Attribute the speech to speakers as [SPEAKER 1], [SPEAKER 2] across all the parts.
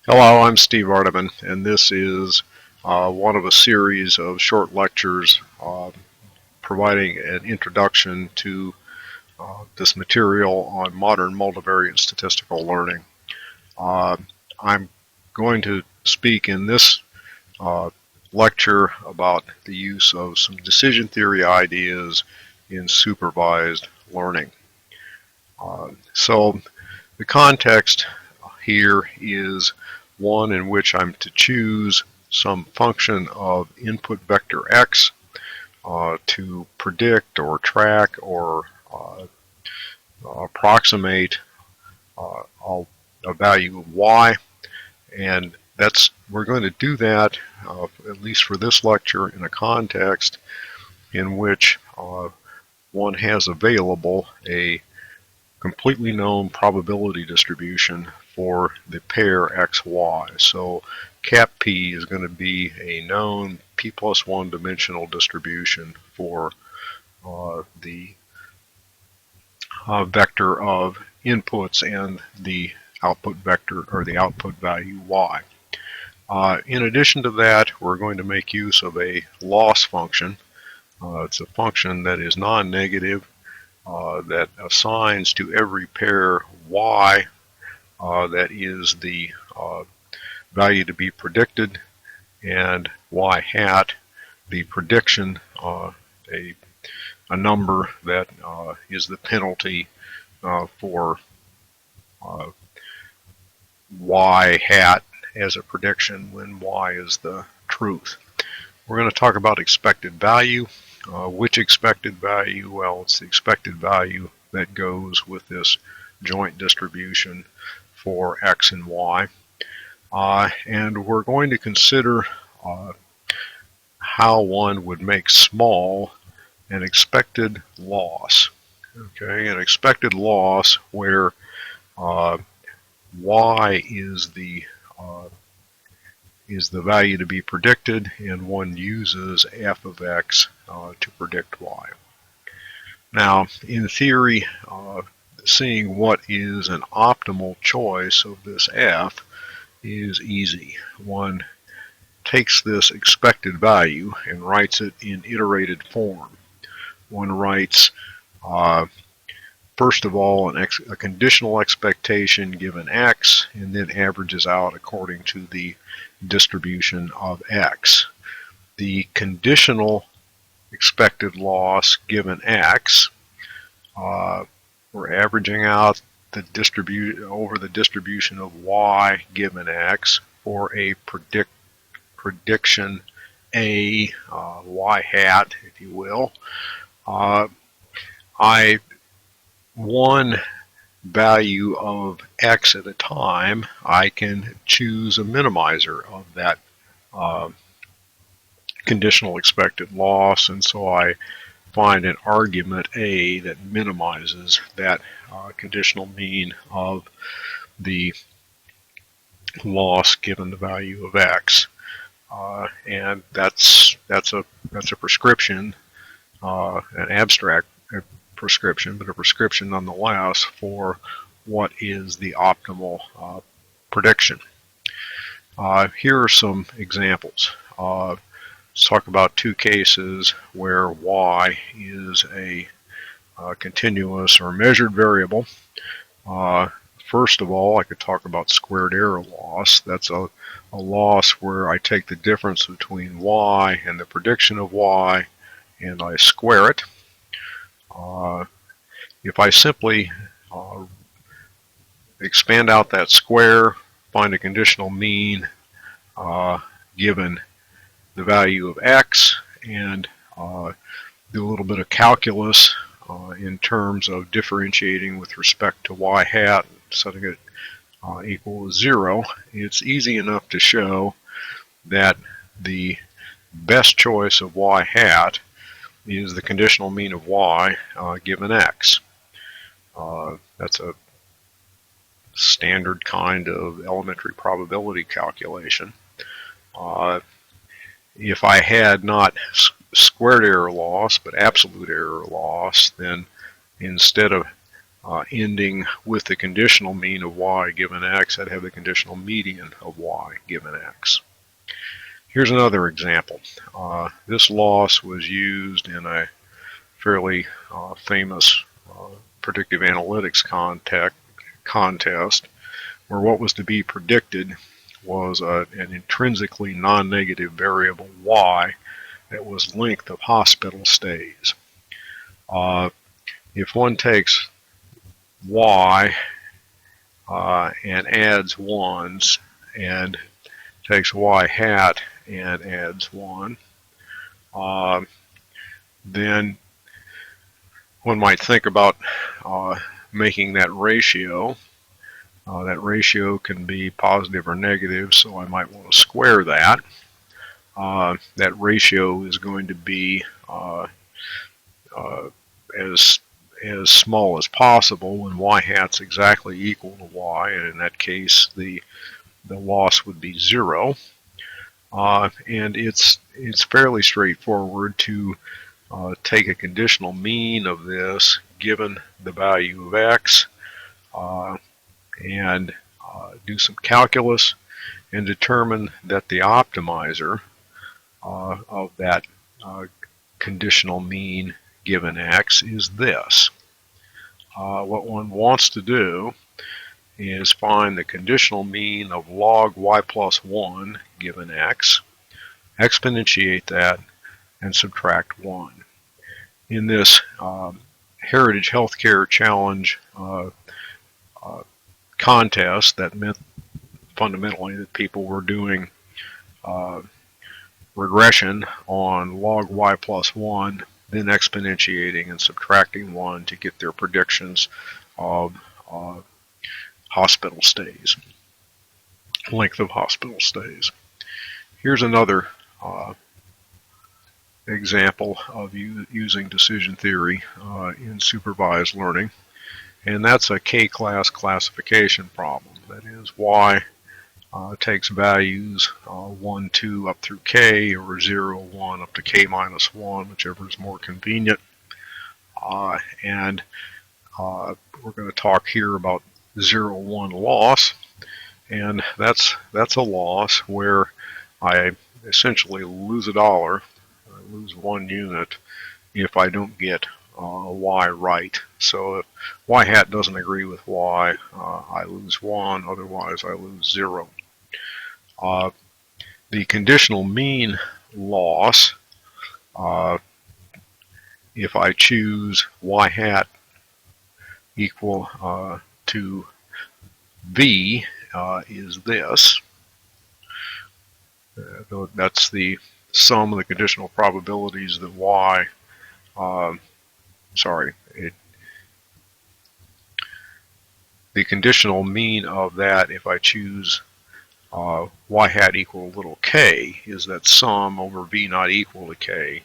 [SPEAKER 1] Hello, I'm Steve Arteman, and this is one of a series of short lectures providing an introduction to this material on modern multivariate statistical learning. I'm going to speak in this lecture about the use of some decision theory ideas in supervised learning. So the context here is one in which I'm to choose some function of input vector x to predict or track or approximate a value of y, and we're going to do that at least for this lecture in a context in which one has available a completely known probability distribution for the pair xy. So cap p is going to be a known p plus 1 dimensional distribution for the vector of inputs and the output vector or the output value y. In addition to that, we're going to make use of a loss function. It's a function that is non-negative that assigns to every pair y that is the value to be predicted, and y hat the prediction, a number that is the penalty for y hat as a prediction when y is the truth. We're going to talk about expected value. Which expected value? Well, it's the expected value that goes with this joint distribution for x and y. And we're going to consider how one would make small an expected loss. Okay, an expected loss where y is the value to be predicted, and one uses f of x to predict y. Now, in theory, seeing what is an optimal choice of this f is easy. One takes this expected value and writes it in iterated form. One writes, first of all, a conditional expectation given x, and then averages out according to the distribution of x. The conditional expected loss given x, we're averaging out over the distribution of y given x for a prediction a, y hat, if you will. One value of x at a time, I can choose a minimizer of that conditional expected loss, and so I find an argument a that minimizes that conditional mean of the loss given the value of x, and that's a prescription, an abstract prescription, but a prescription nonetheless for what is the optimal prediction. Here are some examples. Let's talk about two cases where y is a continuous or measured variable. First of all, I could talk about squared error loss. That's a loss where I take the difference between y and the prediction of y and I square it. If I simply expand out that square, find a conditional mean given the value of x, and do a little bit of calculus in terms of differentiating with respect to y hat, setting it equal to 0, it's easy enough to show that the best choice of y hat is the conditional mean of y given x. That's a standard kind of elementary probability calculation. If I had not squared error loss but absolute error loss, then instead of ending with the conditional mean of y given x, I'd have the conditional median of y given x. Here's another example. This loss was used in a fairly famous predictive analytics contest, where what was to be predicted was an intrinsically non-negative variable y that was length of hospital stays. If one takes y and adds ones, and takes y hat and adds 1, then one might think about making that ratio. That ratio can be positive or negative, so I might want to square that. That ratio is going to be as small as possible when y hat's exactly equal to y, and in that case the loss would be 0. And it's fairly straightforward to take a conditional mean of this given the value of x and do some calculus and determine that the optimizer of that conditional mean given x is this. What one wants to do is find the conditional mean of log y plus 1 given x, exponentiate that, and subtract 1. In this Heritage Healthcare Challenge contest, that meant fundamentally that people were doing regression on log y plus 1, then exponentiating and subtracting 1 to get their predictions of hospital stays, length of hospital stays. Here's another example of using decision theory in supervised learning, and that's a K-class classification problem. That is, y takes values 1, 2 up through k, or 0, 1 up to k minus 1, whichever is more convenient. And we're going to talk here about 0, 1 loss, and that's a loss where I essentially lose $1, I lose 1 unit if I don't get y right. So if y hat doesn't agree with y, I lose 1, otherwise I lose 0. The conditional mean loss, if I choose y hat equal to v, is this. That's the sum of the conditional probabilities that y, the conditional mean of that, if I choose y hat equal little k, is that sum over v not equal to k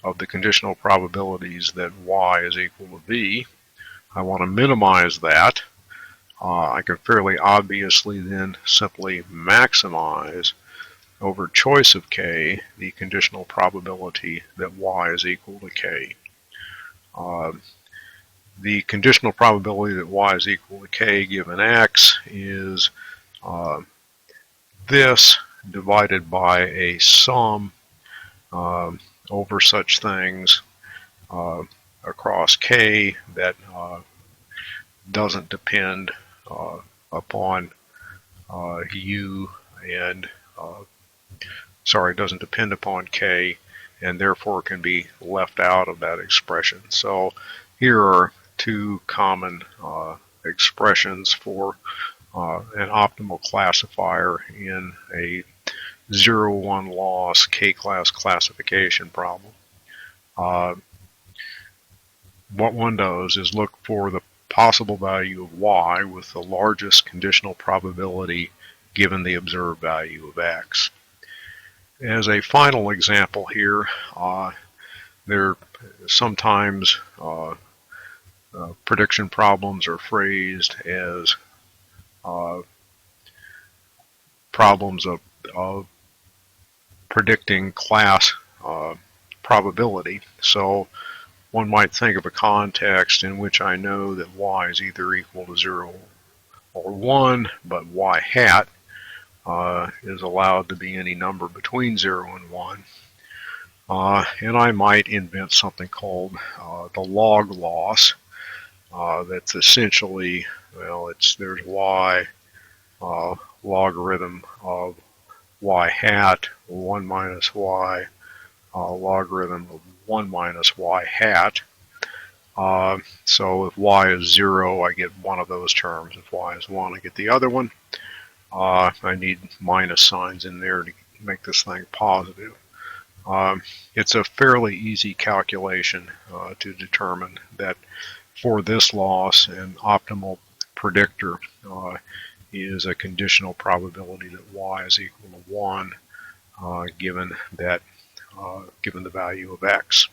[SPEAKER 1] of the conditional probabilities that y is equal to v. I want to minimize that. I can fairly obviously then simply maximize over choice of k the conditional probability that y is equal to k. The conditional probability that y is equal to k given x is this divided by a sum over such things across k that doesn't depend upon u and doesn't depend upon k, and therefore can be left out of that expression. So here are two common expressions for an optimal classifier in a 0-1 loss K-class classification problem. What one does is look for the possible value of y with the largest conditional probability given the observed value of x. As a final example here, there sometimes prediction problems are phrased as problems of predicting class probability. So one might think of a context in which I know that y is either equal to 0 or 1, but y hat is allowed to be any number between 0 and 1. And I might invent something called the log loss. That's essentially, well, there's y logarithm of y hat, 1 minus y logarithm of 1 minus y hat. So if y is 0, I get one of those terms. If y is 1, I get the other one. I need minus signs in there to make this thing positive. It's a fairly easy calculation to determine that for this loss, an optimal predictor is a conditional probability that y is equal to 1 given the value of x.